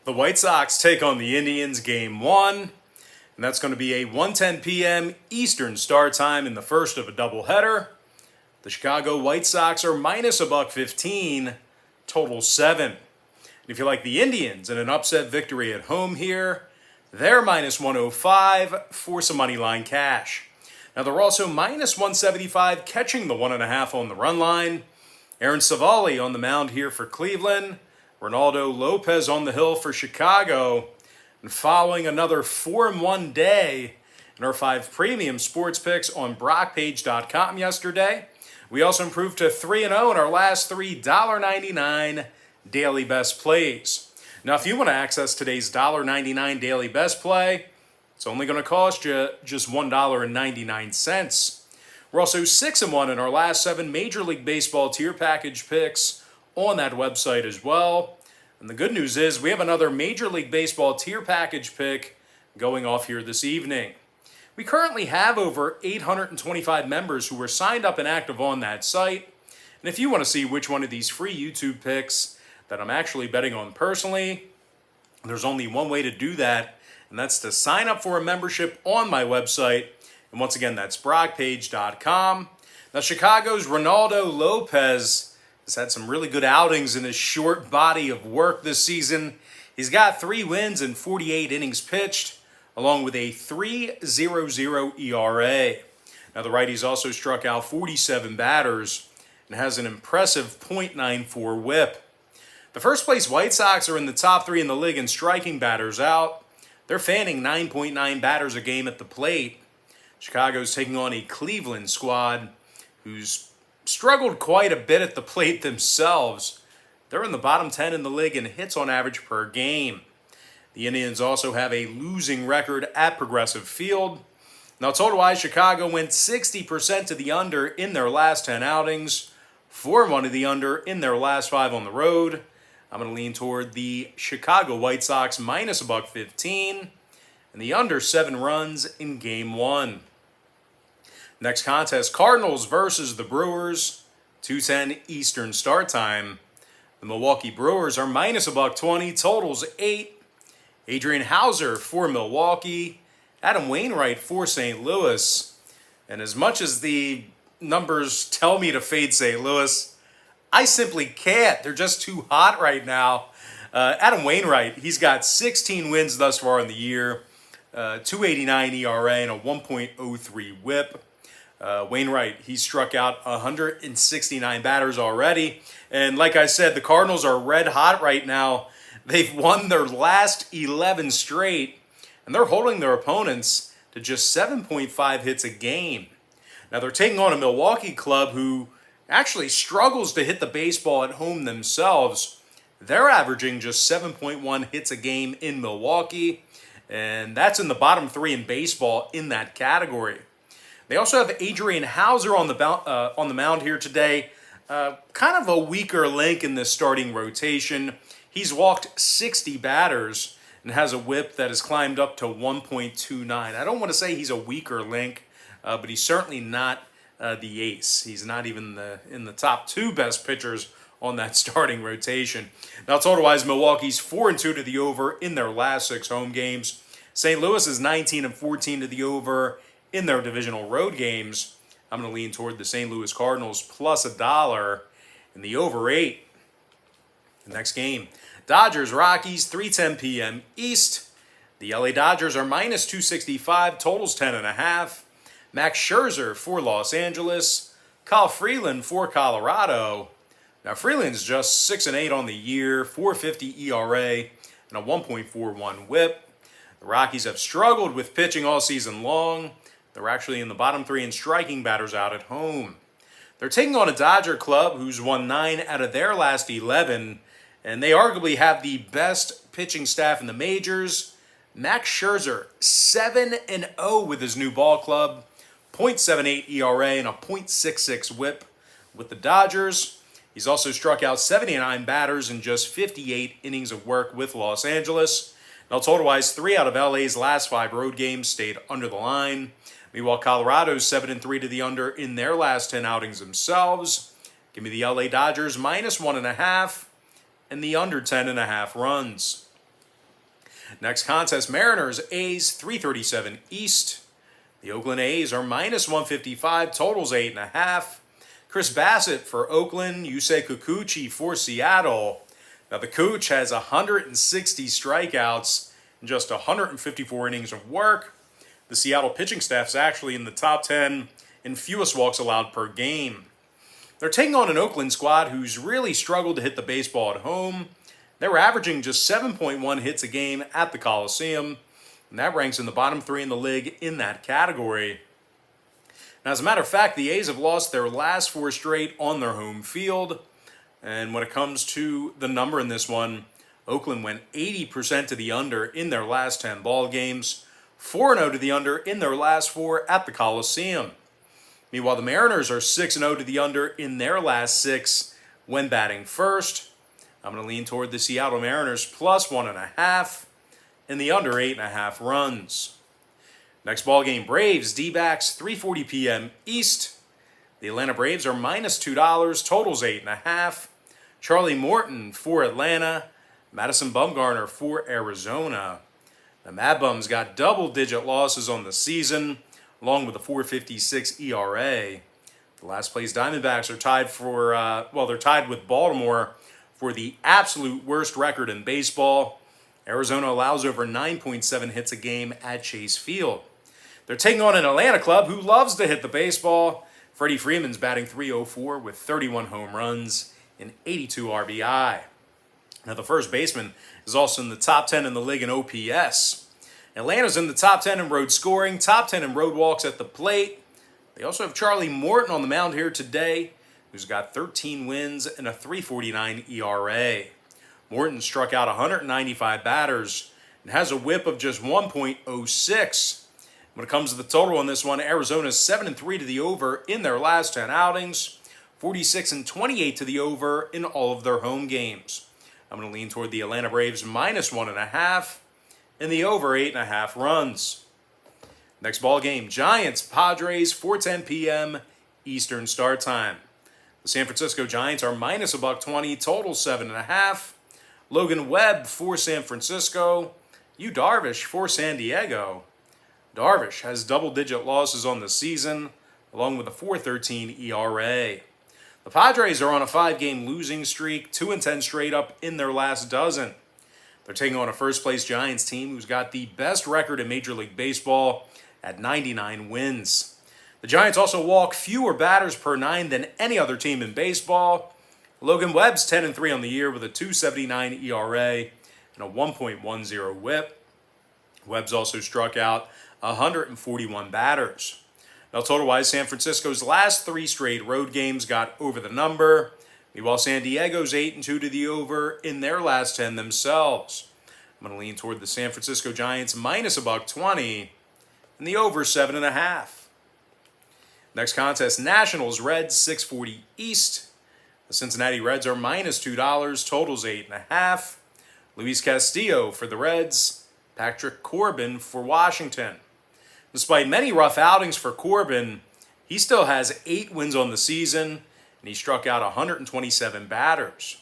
The White Sox take on the Indians Game 1, and that's going to be a 1:10 p.m. Eastern start time in the first of a doubleheader. The Chicago White Sox are minus $1.15, total 7. And if you like the Indians in an upset victory at home here, they're minus 105 for some money line cash. Now they're also minus 175 catching the 1.5 on the run line. Aaron Savali on the mound here for Cleveland. Ronaldo Lopez on the hill for Chicago. And following another 4-1 day in our 5 premium sports picks on BrockPage.com yesterday, we also improved to 3-0 in our last 3 $1.99 daily best plays. Now, if you want to access today's $1.99 daily best play, it's only going to cost you just $1.99. We're also 6-1 in our last 7 Major League Baseball tier package picks on that website as well. And the good news is we have another Major League Baseball tier package pick going off here this evening. We currently have over 825 members who are signed up and active on that site. And if you want to see which one of these free YouTube picks that I'm actually betting on personally, there's only one way to do that, and that's to sign up for a membership on my website. And once again, that's BrockPage.com. Now, Chicago's Ronaldo Lopez has had some really good outings in his short body of work this season. He's got 3 wins and 48 innings pitched, along with a 3.00 ERA. Now, the righty's also struck out 47 batters and has an impressive .94 whip. The first place White Sox are in the top 3 in the league in striking batters out. They're fanning 9.9 batters a game at the plate. Chicago's taking on a Cleveland squad who's struggled quite a bit at the plate themselves. They're in the bottom 10 in the league in hits on average per game. The Indians also have a losing record at Progressive Field. Now, total-wise, Chicago went 60% to the under in their last 10 outings, 4-1 to the under in their last 5 on the road. I'm going to lean toward the Chicago White Sox minus $1.15 and the under 7 runs in Game 1. Next contest, Cardinals versus the Brewers, 2:10 Eastern start time. The Milwaukee Brewers are minus $1.20, totals 8. Adrian Hauser for Milwaukee, Adam Wainwright for St. Louis. And as much as the numbers tell me to fade St. Louis, I simply can't. They're just too hot right now. Adam Wainwright, he's got 16 wins thus far in the year, 2.89 ERA and a 1.03 whip. Wainwright, he struck out 169 batters already. And like I said, the Cardinals are red hot right now. They've won their last 11 straight, and they're holding their opponents to just 7.5 hits a game. Now, they're taking on a Milwaukee club who actually struggles to hit the baseball at home themselves. They're averaging just 7.1 hits a game in Milwaukee, and that's in the bottom 3 in baseball in that category. They also have Adrian Hauser on the mound here today. Kind of a weaker link in this starting rotation. He's walked 60 batters and has a whip that has climbed up to 1.29. I don't want to say he's a weaker link, but he's certainly not the ace. He's not even in the top 2 best pitchers on that starting rotation. Now, total-wise, Milwaukee's 4-2 to the over in their last 6 home games. St. Louis is 19-14 to the over in their divisional road games. I'm going to lean toward the St. Louis Cardinals plus $1 in the over 8. The next game, Dodgers Rockies, 3:10 p.m. East. The LA Dodgers are minus 265, totals 10.5. Max Scherzer for Los Angeles. Kyle Freeland for Colorado. Now, Freeland's just 6-8 on the year, 4.50 ERA, and a 1.41 whip. The Rockies have struggled with pitching all season long. They're actually in the bottom 3 in striking batters out at home. They're taking on a Dodger club who's won 9 out of their last 11, and they arguably have the best pitching staff in the majors. Max Scherzer, 7-0 with his new ball club, .78 ERA and a .66 whip with the Dodgers. He's also struck out 79 batters in just 58 innings of work with Los Angeles. Now, total-wise, 3 out of LA's last 5 road games stayed under the line. Meanwhile, Colorado's 7-3 to the under in their last 10 outings themselves. Give me the LA Dodgers minus 1.5 and the under 10.5 runs. Next contest, Mariners, A's, 337 East. The Oakland A's are minus 155, totals 8.5. Chris Bassett for Oakland, Yusei Kikuchi for Seattle. Now the Cooch has 160 strikeouts in just 154 innings of work. The Seattle pitching staff is actually in the top 10 in fewest walks allowed per game. They're taking on an Oakland squad who's really struggled to hit the baseball at home. They were averaging just 7.1 hits a game at the Coliseum, and that ranks in the bottom 3 in the league in that category. Now, as a matter of fact, the A's have lost their last 4 straight on their home field. And when it comes to the number in this one, Oakland went 80% to the under in their last 10 ball games, 4-0 to the under in their last 4 at the Coliseum. Meanwhile, the Mariners are 6-0 to the under in their last 6 when batting first. I'm going to lean toward the Seattle Mariners plus 1.5 and the under 8.5 runs. Next ball game, Braves, D-backs, 3:40 p.m. East. The Atlanta Braves are minus $2, totals 8.5. Charlie Morton for Atlanta, Madison Bumgarner for Arizona. The Mad Bums got double-digit losses on the season, along with a 4.56 ERA. The last place Diamondbacks are tied for, they're tied with Baltimore for the absolute worst record in baseball. Arizona allows over 9.7 hits a game at Chase Field. They're taking on an Atlanta club who loves to hit the baseball. Freddie Freeman's batting .304 with 31 home runs and 82 RBI. Now, the first baseman is also in the top 10 in the league in OPS. Atlanta's in the top 10 in road scoring, top 10 in road walks at the plate. They also have Charlie Morton on the mound here today, who's got 13 wins and a .349 ERA. Morton struck out 195 batters and has a whip of just 1.06. When it comes to the total on this one, Arizona's 7-3 to the over in their last 10 outings, 46-28 to the over in all of their home games. I'm going to lean toward the Atlanta Braves minus 1.5 and the over 8.5 runs. Next ball game, Giants, Padres, 4:10 p.m. Eastern start time. The San Francisco Giants are minus $1.20, total 7.5. Logan Webb for San Francisco, Yu Darvish for San Diego. Darvish has double-digit losses on the season, along with a .413 ERA. The Padres are on a 5-game losing streak, 2-10 straight up in their last dozen. They're taking on a first-place Giants team who's got the best record in Major League Baseball at 99 wins. The Giants also walk fewer batters per 9 than any other team in baseball. Logan Webb's 10-3 on the year with a .279 ERA and a 1.10 whip. Webb's also struck out 141 batters. Now, total-wise, San Francisco's last 3 straight road games got over the number. Meanwhile, San Diego's 8-2 to the over in their last 10 themselves. I'm going to lean toward the San Francisco Giants minus $1.20 and the over 7.5. Next contest, Nationals, Reds, 6:40 East. The Cincinnati Reds are minus $2, totals 8.5. Luis Castillo for the Reds, Patrick Corbin for Washington. Despite many rough outings for Corbin, he still has 8 wins on the season, and he struck out 127 batters.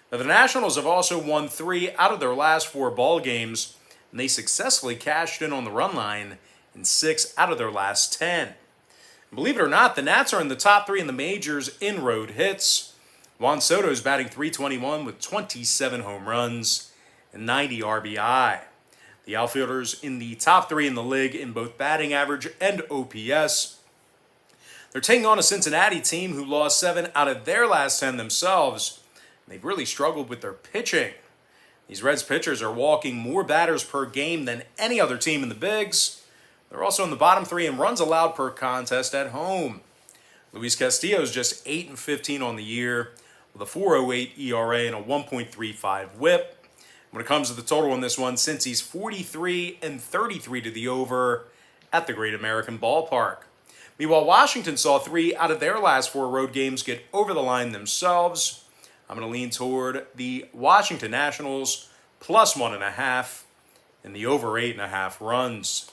Now, the Nationals have also won 3 out of their last 4 ball games, and they successfully cashed in on the run line in 6 out of their last 10. And believe it or not, the Nats are in the top 3 in the majors in road hits. Juan Soto's batting .321 with 27 home runs and 90 RBI. The outfielders in the top 3 in the league in both batting average and OPS. They're taking on a Cincinnati team who lost 7 out of their last 10 themselves. They've really struggled with their pitching. These Reds pitchers are walking more batters per game than any other team in the bigs. They're also in the bottom 3 in runs allowed per contest at home. Luis Castillo is just 8-15 on the year with a .408 ERA and a 1.35 whip. When it comes to the total on this one, since he's 43-33 to the over at the Great American Ballpark. Meanwhile, Washington saw 3 out of their last 4 road games get over the line themselves. I'm going to lean toward the Washington Nationals plus 1.5 and the over 8.5 runs.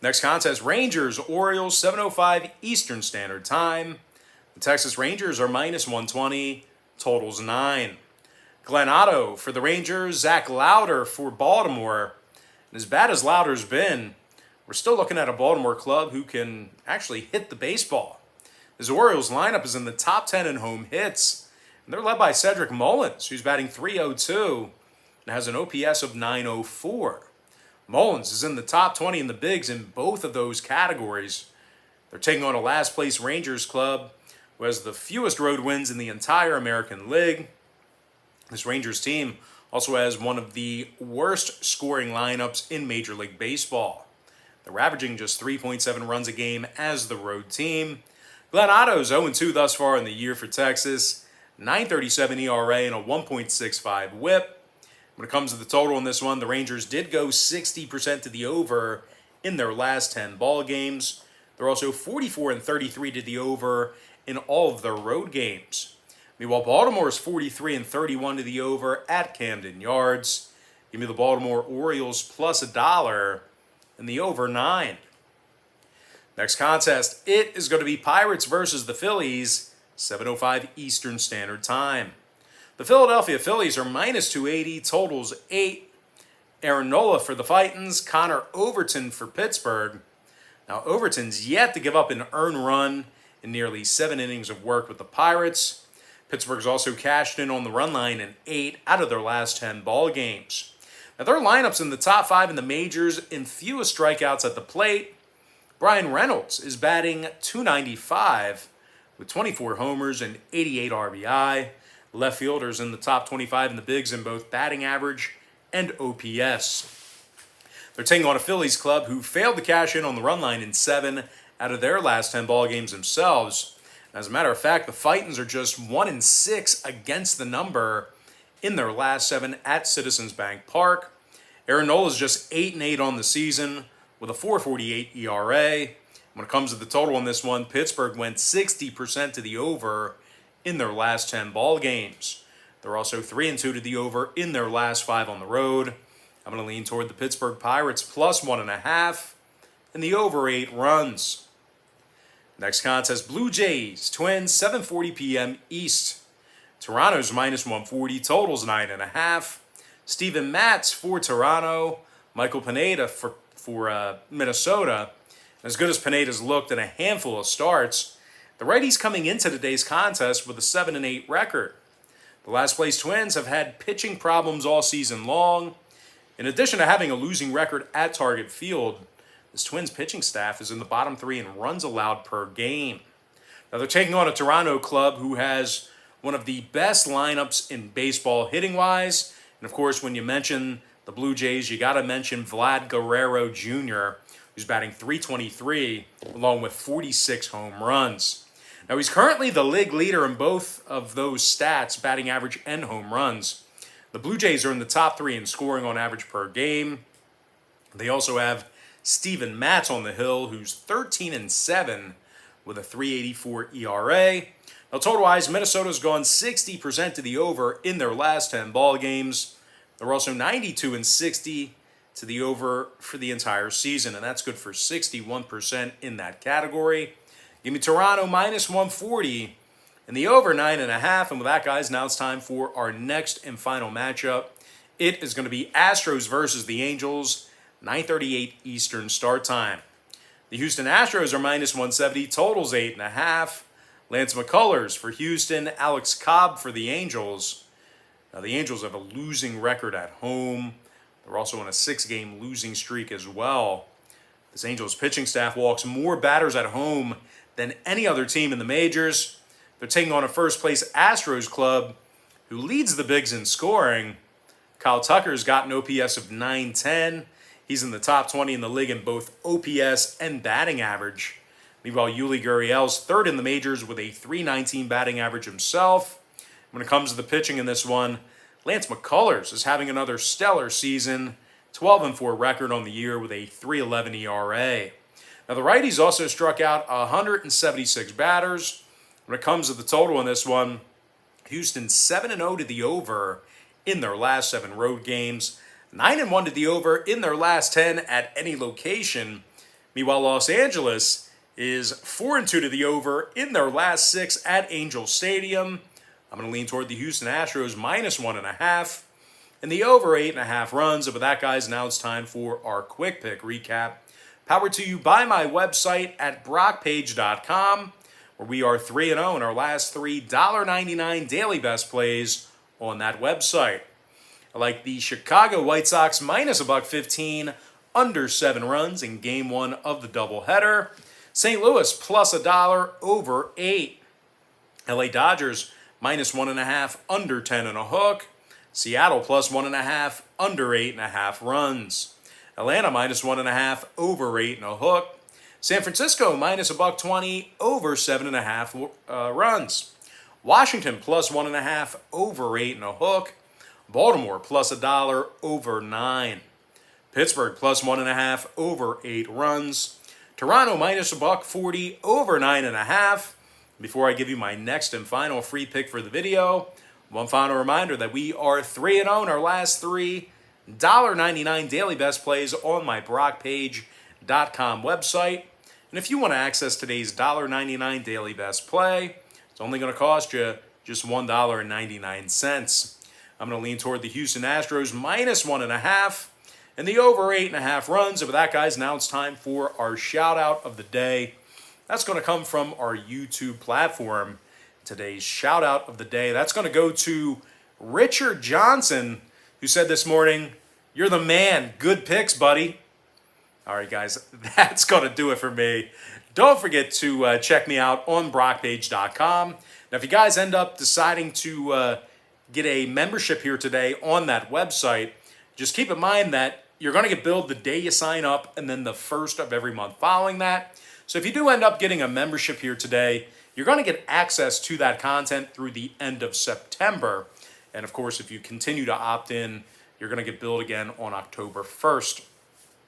Next contest, Rangers, Orioles, 7:05 Eastern Standard Time. The Texas Rangers are minus 120, totals 9. Glenn Otto for the Rangers, Zach Lauder for Baltimore, And as bad as Lowder's been, we're still looking at a Baltimore club who can actually hit the baseball. His Orioles lineup is in the top 10 in home hits, and they're led by Cedric Mullins, who's batting .302 and has an OPS of .904. Mullins is in the top 20 in the bigs in both of those categories. They're taking on a last-place Rangers club who has the fewest road wins in the entire American League. This Rangers team also has one of the worst scoring lineups in Major League Baseball. They're averaging just 3.7 runs a game as the road team. Glenn Otto's 0-2 thus far in the year for Texas, .937 ERA and a 1.65 whip. When it comes to the total in this one, the Rangers did go 60% to the over in their last 10 ball games. They're also 44-33 to the over in all of their road games. Meanwhile, Baltimore is 43-31 to the over at Camden Yards. Give me the Baltimore Orioles plus $1 and the over 9. Next contest, it is going to be Pirates versus the Phillies, 7:05 Eastern Standard Time. The Philadelphia Phillies are -280, totals 8. Aaron Nola for the Titans, Connor Overton for Pittsburgh. Now, Overton's yet to give up an earned run in nearly 7 innings of work with the Pirates. Pittsburgh's also cashed in on the run line in 8 out of their last 10 ball games. Now, their lineup's in the top 5 in the majors in fewest strikeouts at the plate. Brian Reynolds is batting .295 with 24 homers and 88 RBI. Left fielders in the top 25 in the bigs in both batting average and OPS. They're taking on a Phillies club who failed to cash in on the run line in 7 out of their last 10 ball games themselves. As a matter of fact, the Titans are just 1-6 against the number in their last 7 at Citizens Bank Park. Aaron Nola is just 8-8 on the season with a 4.48 ERA. When it comes to the total on this one, Pittsburgh went 60% to the over in their last 10 ball games. They're also 3-2 to the over in their last 5 on the road. I'm going to lean toward the Pittsburgh Pirates plus 1.5 and the over 8 runs. Next contest, Blue Jays, Twins, 7:40 p.m. East. Toronto's -140, totals 9.5. Steven Matz for Toronto, Michael Pineda for Minnesota. As good as Pineda's looked in a handful of starts, the righties coming into today's contest with a 7-8 record. The last place Twins have had pitching problems all season long. In addition to having a losing record at Target Field, this Twins pitching staff is in the bottom 3 in runs allowed per game. Now they're taking on a Toronto club who has one of the best lineups in baseball hitting-wise. And of course, when you mention the Blue Jays, you got to mention Vlad Guerrero Jr., who's batting .323 along with 46 home runs. Now he's currently the league leader in both of those stats, batting average and home runs. The Blue Jays are in the top 3 in scoring on average per game. They also have Steven Matz on the hill, who's 13-7 with a .384 ERA. Now, total-wise, Minnesota's gone 60% to the over in their last 10 ball games. They're also 92-60 to the over for the entire season, and that's good for 61% in that category. Give me Toronto -140 and the over 9.5. And with that, guys, now it's time for our next and final matchup. It is going to be Astros versus the Angels, 9:38 Eastern start time. The Houston Astros are -170, totals 8.5. Lance McCullers for Houston, Alex Cobb for the Angels. Now, the Angels have a losing record at home. They're also on a 6-game losing streak as well. This Angels pitching staff walks more batters at home than any other team in the majors. They're taking on a first-place Astros club who leads the bigs in scoring. Kyle Tucker's got an OPS of .910. He's in the top 20 in the league in both OPS and batting average. Meanwhile, Yuli Gurriel's third in the majors with a .319 batting average himself. When it comes to the pitching in this one, Lance McCullers is having another stellar season, 12-4 record on the year with a .311 ERA. Now, the righties also struck out 176 batters. When it comes to the total in this one, Houston 7-0 to the over in their last 7 road games, 9-1 to the over in their last 10 at any location. Meanwhile, Los Angeles is 4-2 to the over in their last 6 at Angel Stadium. I'm going to lean toward the Houston Astros -1.5 and the over 8.5 runs. And with that, guys, now it's time for our quick pick recap. Powered to you by my website at brockpage.com, where we are 3-0 in our last three $1.99 daily best plays on that website. I like the Chicago White Sox minus $1.15, under 7 runs in Game 1 of the doubleheader. St. Louis plus $1 over 8. LA Dodgers minus 1.5, under 10.5. Seattle plus 1.5, under 8.5 runs. Atlanta minus 1.5, over 8.5. San Francisco minus $1.20, over 7.5 runs. Washington plus 1.5, over 8.5. Baltimore plus $1, over 9. Pittsburgh plus 1.5, over 8 runs. Toronto minus $1.40, over 9.5. Before I give you my next and final free pick for the video, one final reminder that we are 3-0 in our last three $1.99 daily best plays on my brockpage.com website. And if you want to access today's $1.99 daily best play, it's only going to cost you just $1.99. I'm going to lean toward the Houston Astros minus 1.5 and the over 8.5 runs. And with that, guys, now it's time for our shout out of the day. That's going to come from our YouTube platform. Today's shout out of the day, that's going to go to Richard Johnson, who said this morning, "You're the man. Good picks, buddy." All right, guys, that's going to do it for me. Don't forget to check me out on brockpage.com. Now, if you guys end up deciding to get a membership here today on that website, just keep in mind that you're going to get billed the day you sign up and then the first of every month following that. So if you do end up getting a membership here today, you're going to get access to that content through the end of September. And of course, if you continue to opt in, you're going to get billed again on October 1st.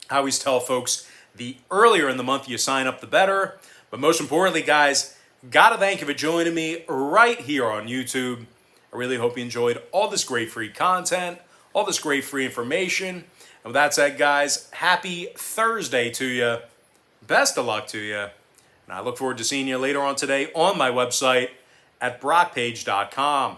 I always tell folks, the earlier in the month you sign up, the better. But most importantly, guys, got to thank you for joining me right here on YouTube. I really hope you enjoyed all this great free content, all this great free information. And with that said, guys, happy Thursday to you. Best of luck to you. And I look forward to seeing you later on today on my website at brockpage.com.